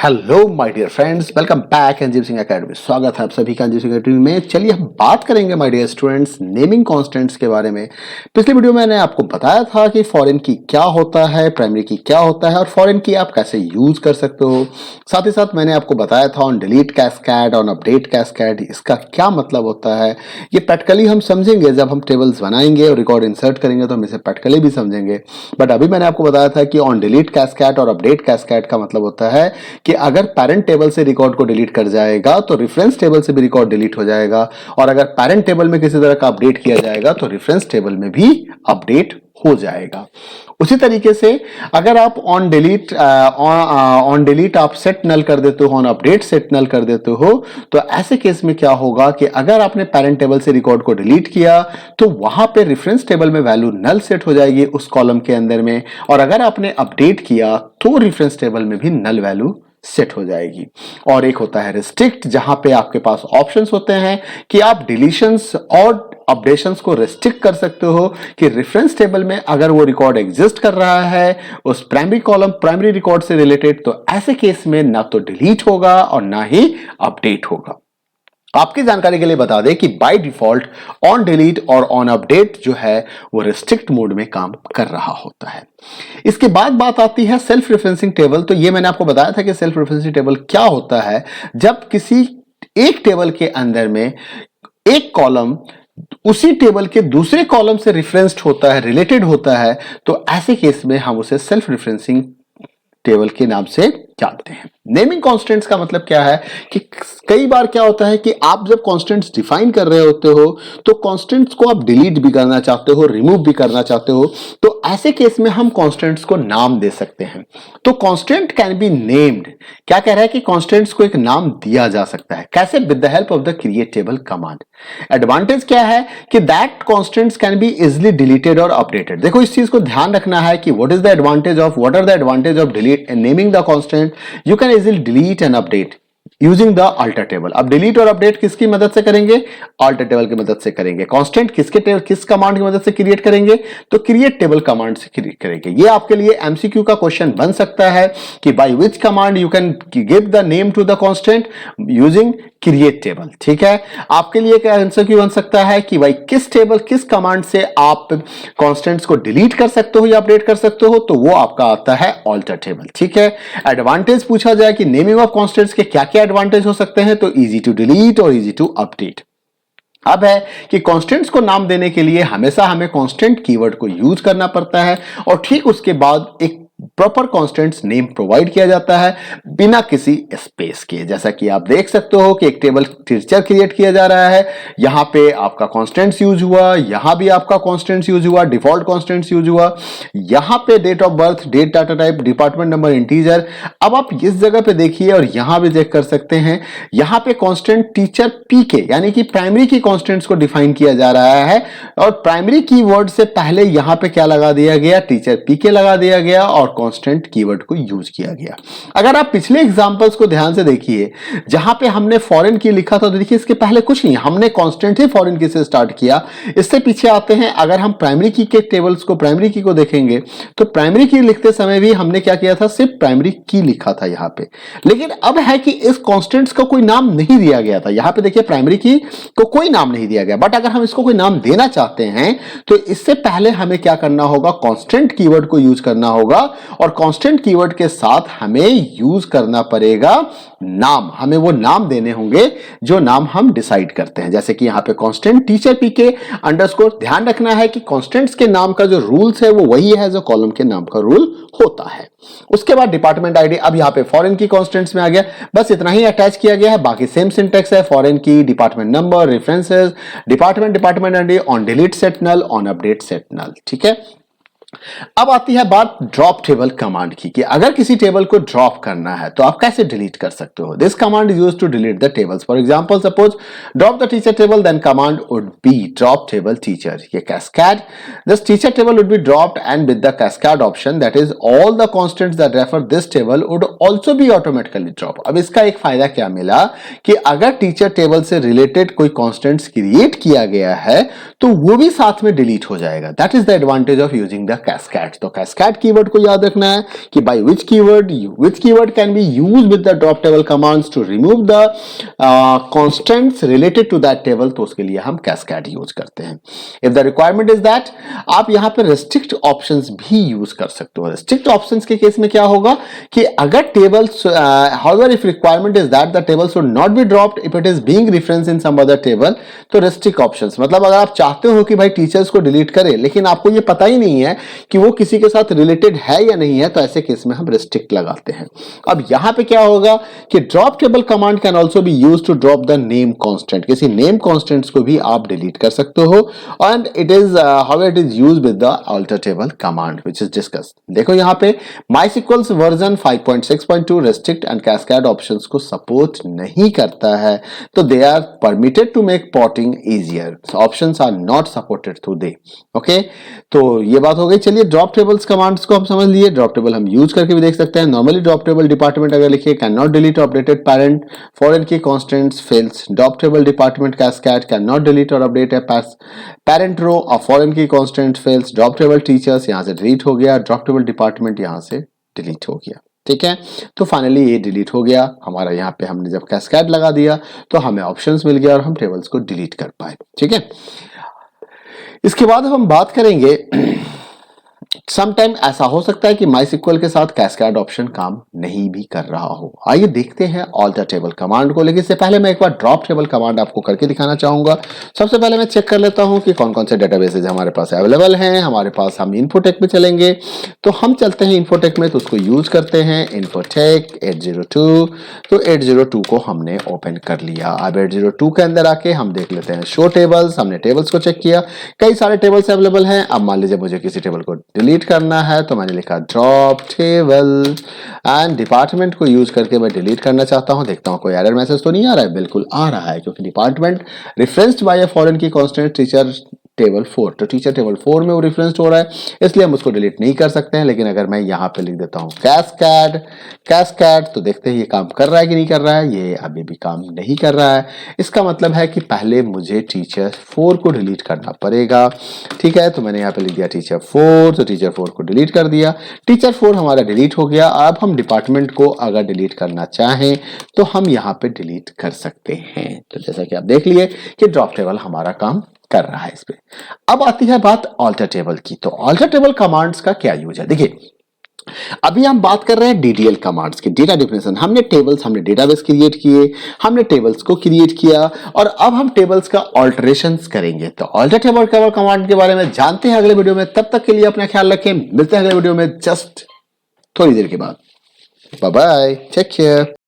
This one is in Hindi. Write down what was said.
Hello my dear friends, welcome back Anjib Singh academy. स्वागत है आप सभी का अंजीब सिंह एकेडमी में। चलिए हम बात करेंगे my dear students naming constants के बारे में। पिछले वीडियो में मैंने आपको बताया था कि फॉरेन की क्या होता है, प्राइमरी की क्या होता है और फॉरेन की आप कैसे यूज कर सकते हो। साथ ही साथ मैंने आपको बताया था on delete cascade, on update cascade, इसका क्या मतलब होता है। ये प्रैक्टिकली हम समझेंगे जब हम टेबल्स बनाएंगे और रिकॉर्ड इंसर्ट करेंगे तो हम इसे प्रैक्टिकली भी समझेंगे। बट अभी मैंने आपको बताया था कि ऑन डिलीट कैस्केड और अपडेट कैस्केड का मतलब होता है कि अगर पेरेंट टेबल से रिकॉर्ड को डिलीट कर जाएगा तो रेफरेंस टेबल से भी रिकॉर्ड डिलीट हो जाएगा, और अगर पेरेंट टेबल में किसी तरह का अपडेट किया जाएगा तो रेफरेंस टेबल में भी अपडेट हो जाएगा। उसी तरीके से अगर आप ऑन डिलीट आप सेट नल कर देते हो, ऑन अपडेट सेट नल कर देते हो, तो ऐसे केस में क्या होगा कि अगर आपने पेरेंट टेबल से रिकॉर्ड को डिलीट किया तो वहां पे रेफरेंस टेबल में वैल्यू नल सेट हो जाएगी उस कॉलम के अंदर में, और अगर आपने अपडेट किया तो रेफरेंस टेबल में भी नल वैल्यू सेट हो जाएगी। और एक होता है रिस्ट्रिक्ट, जहां पे आपके पास ऑप्शंस होते हैं कि आप डिलीशंस और अपडेशंस को रिस्ट्रिक्ट कर सकते हो कि रेफरेंस टेबल में अगर वो रिकॉर्ड एग्जिस्ट कर रहा है उस प्राइमरी कॉलम प्राइमरी रिकॉर्ड से रिलेटेड, तो ऐसे केस में ना तो डिलीट होगा और ना ही अपडेट होगा। आपकी जानकारी के लिए बता दें कि बाय डिफॉल्ट ऑन डिलीट और ऑन अपडेट जो है वो रिस्ट्रिक्ट मोड में काम कर रहा होता है। इसके बाद बात आती है सेल्फ रेफरेंसिंग टेबल। तो ये मैंने आपको बताया था कि सेल्फ रेफरेंसिंग टेबल क्या होता है। जब किसी एक टेबल के अंदर में एक कॉलम उसी टेबल के दूसरे कॉलम से रेफरेंस्ड होता है, रिलेटेड होता है, तो ऐसे केस में हम उसे सेल्फ रेफरेंसिंग टेबल के नाम से जानते हैं। नेमिंग कांस्टेंट्स का मतलब क्या है कि कई बार क्या होता है कि आप जब कांस्टेंट्स डिफाइन कर रहे होते हो तो कांस्टेंट्स को आप डिलीट भी करना चाहते हो, रिमूव भी करना चाहते हो, तो ऐसे केस में हम कांस्टेंट्स को नाम दे सकते हैं। तो कांस्टेंट कैन बी नेम्ड। क्या कह रहा है कि कांस्टेंट्स को एक नाम दिया जा सकता है। कैसे? With the help of the create table command. Advantage क्या है कि that constants can be easily deleted और अपडेटेड। देखो इस चीज को ध्यान रखना है कि what are the advantage of delete and naming the constant. You can easily delete and update using the alter table. अब डिलीट और अपडेट किसकी मदद से करेंगे? अल्टर टेबल की मदद से करेंगे। कांस्टेंट किस कमांड की मदद से क्रिएट करेंगे? तो क्रिएट टेबल कमांड से क्रिएट करेंगे। ये आपके लिए एमसीक्यू का क्वेश्चन बन सकता है कि by which command you can give the name to the constant using create table. ठीक है, आपके लिए क्या आंसर क्यों बन सकता है कि भाई किस कमांड से आप कांस्टेंट्स को डिलीट कर सकते हो या अपडेट कर सकते हो, तो वो आपका आता है अल्टर टेबल। ठीक है, एडवांटेज पूछा जाए कि नेमिंग ऑफ कांस्टेंट्स के क्या क्या एडवांटेज हो सकते हैं, तो इजी टू डिलीट और इजी टू अपडेट। अब है कि कांस्टेंट्स को नाम देने के लिए हमेशा हमें कांस्टेंट कीवर्ड को यूज करना पड़ता है, और ठीक उसके बाद एक प्रॉपर कांस्टेंट्स नेम प्रोवाइड किया जाता है बिना किसी स्पेस के। जैसा कि आप देख सकते हो कि एक टेबल टीचर क्रिएट किया जा रहा है, यहां पे आपका कांस्टेंट्स यूज हुआ, यहां भी आपका कांस्टेंट्स यूज हुआ, डिफॉल्ट कांस्टेंट्स यूज हुआ, यहां पे date of birth, date, data type, department number, integer. अब आप इस जगह पे देखिए और यहां भी चेक कर सकते हैं, यहां पे कांस्टेंट टीचर पी के यानी कि प्राइमरी की कांस्टेंट्स को डिफाइन किया जा रहा है, और प्राइमरी कीवर्ड से पहले यहां पे क्या लगा दिया गया? टीचर पी के लगा दिया गया और कांस्टेंट कीवर्ड को यूज किया गया। अगर आप पिछले एग्जांपल्स को ध्यान से देखिए, जहां पे हमने फॉरेन की लिखा था, तो देखिए इसके पहले कुछ नहीं, हमने कांस्टेंट ही फॉरेन की से स्टार्ट किया। इससे पीछे आते हैं, अगर हम प्राइमरी की के टेबल्स को, प्राइमरी की को देखेंगे तो प्राइमरी की लिखते समय भी हमने क्या किया था? सिर्फ प्राइमरी की लिखा था यहां पे। लेकिन अब है कि इस कांस्टेंट्स का कोई नाम नहीं दिया गया था। यहां पे देखिए प्राइमरी की को कोई नाम नहीं दिया गया, बट अगर हम इसको कोई नाम देना चाहते हैं तो इससे पहले हमें क्या करना होगा? कांस्टेंट कीवर्ड को यूज करना होगा, और कांस्टेंट कीवर्ड के साथ हमें यूज करना पड़ेगा नाम। हमें वो नाम देने होंगे जो नाम हम डिसाइड करते हैं। जैसे कि यहां पे कांस्टेंट टीचर पीके अंडरस्कोर। ध्यान रखना है कि कांस्टेंट्स के नाम का जो रूल्स है वो वही है जो कॉलम के नाम का रूल होता है। उसके बाद डिपार्टमेंट आईडी। अब यहां पे फॉरेन की कांस्टेंट्स में आ गया, बस इतना ही अटैच किया गया है, बाकी सेम सिंटेक्स है। Foreign key, department number, references, department ID, on delete set null, on update set null. ठीक है, अब आती है बात ड्रॉप टेबल कमांड की, कि अगर किसी टेबल को ड्रॉप करना है तो आप कैसे डिलीट कर सकते हो। This command is used to delete the tables. For example, suppose drop the teacher table, then command would be drop table teacher. ये cascade, this teacher table would be dropped and with the cascade option, that is all the constants that refer this table would also be automatically drop. अब इसका एक फायदा क्या मिला कि अगर टीचर टेबल से रिलेटेड कोई कांस्टेंट्स क्रिएट किया गया है तो वो भी साथ में डिलीट हो जाएगा। That is the advantage of using the cascade. तो कैस्केड कीवर्ड को याद रखना है कि by which keyword can be use with the drop table commands to remove the constants related to that table, तो उसके लिए हम कैस्केड यूज करते हैं। If the requirement is that, आप यहां पे रेस्ट्रिक्ट ऑप्शंस भी यूज कर सकते हो। रेस्ट्रिक्ट ऑप्शंस के केस में क्या होगा कि अगर tables however if requirement is that the table should not be dropped if it is being reference in some other table, तो रेस्ट्रिक्ट ऑप्शंस मतलब अगर आप चाहते हो कि भाई टीचर्स को डिलीट करें लेकिन आपको ये पता ही नहीं है कि वो किसी के साथ रिलेटेड है या नहीं है, तो ऐसे केस में हम रेस्ट्रिक्ट लगाते हैं। अब यहां पे क्या होगा कि drop table command can also be used to drop the name constant, किसी नेम कांस्टेंट्स को भी आप डिलीट कर सकते हो, and it is how it is used with the alter table command which is discussed. देखो यहां पे MySQL version 5.6.2 restrict and cascade options को सपोर्ट नहीं करता है, तो they are permitted to make porting easier, options are not supported through they. Okay, तो ये बात हो गई। चलिए ड्रॉप टेबल्स कमांड्स को हम समझ लिए। ड्रॉप टेबल हम यूज करके भी देख सकते हैं। नॉर्मली ड्रॉप टेबल डिपार्टमेंट अगर लिखिए can not delete updated parent foreign key constants fails, drop table department cascade can not delete और update a parent row of foreign key constant fails, drop table teachers यहां से डिलीट हो गया, ड्रॉप टेबल डिपार्टमेंट यहां से डिलीट हो गया। ठीक है, तो फाइनली ये डिलीट हो गया हमारा। यहाँ पे हमने जब कैस्केड लगा दिया तो हमें ऑप्शंस मिल गया और हम टेबल्स को डिलीट कर पाए। ठीक है, इसके बाद हम बात करेंगे समटाइम ऐसा हो सकता है कि MySQL के साथ कैस्केड ऑप्शन काम नहीं भी कर रहा हो। आइए देखते हैं अल्टर टेबल कमांड को, लेकिन इससे पहले मैं एक बार ड्रॉप टेबल कमांड आपको करके दिखाना चाहूंगा। सबसे पहले मैं चेक कर लेता हूं कि कौन कौन से डेटाबेसेस हमारे पास अवेलेबल हैं। हमारे पास हम इन्फोटेक में चलेंगे, तो हम चलते हैं इन्फोटेक में, तो उसको यूज करते हैं इन्फोटेक 802। तो 802 को हमने ओपन कर लिया। अब 802 के अंदर आके हम देख लेते हैं शो टेबल्स। हमने टेबल्स को चेक किया, कई सारे टेबल्स अवेलेबल हैं। अब मान लीजिए मुझे किसी टेबल को डिलीट करना है, तो मैंने लिखा ड्रॉप टेबल एंड डिपार्टमेंट को यूज करके मैं डिलीट करना चाहता हूं। देखता हूं कोई एरर मैसेज तो नहीं आ रहा है। बिल्कुल आ रहा है, क्योंकि department referenced by a foreign key constant teacher table 4, तो टीचर टेबल 4 में वो रेफरेंस्ड हो रहा है, इसलिए हम उसको डिलीट नहीं कर सकते हैं। लेकिन अगर मैं यहाँ पे लिख देता हूँ कैस्केड, तो देखते हैं ये काम कर रहा है कि नहीं कर रहा है। ये अभी भी काम नहीं कर रहा है। इसका मतलब है कि पहले मुझे टीचर 4 को डिलीट करना पड़ेगा। ठीक है, तो मैंने यहाँ पे लिख दिया टीचर 4, तो टीचर 4 को डिलीट कर दिया। टीचर 4 हमारा डिलीट हो गया। अब हम डिपार्टमेंट को अगर डिलीट करना चाहें तो हम यहाँ पे डिलीट कर सकते हैं। तो जैसा कि आप देख लिए कि ड्रॉप टेबल हमारा काम कर रहा है इस पे। अब आती है बात अल्टर टेबल की। तो अल्टर टेबल कमांड्स का क्या यूज है? देखिए, अभी हम बात कर रहे हैं DDL कमांड्स की, डेटा डिफिनेशन। हमने डेटाबेस क्रिएट किए, हमने टेबल्स को क्रिएट किया, और अब हम टेबल्स का ऑल्टरेशंस करेंगे। तो अल्टर टेबल कमांड के बारे में जानते हैं अगले वीडियो में। तब तक के लिए अपना ख्याल रखें, मिलते हैं अगले वीडियो में जस्ट थोड़ी देर के बाद। Bye bye, take care.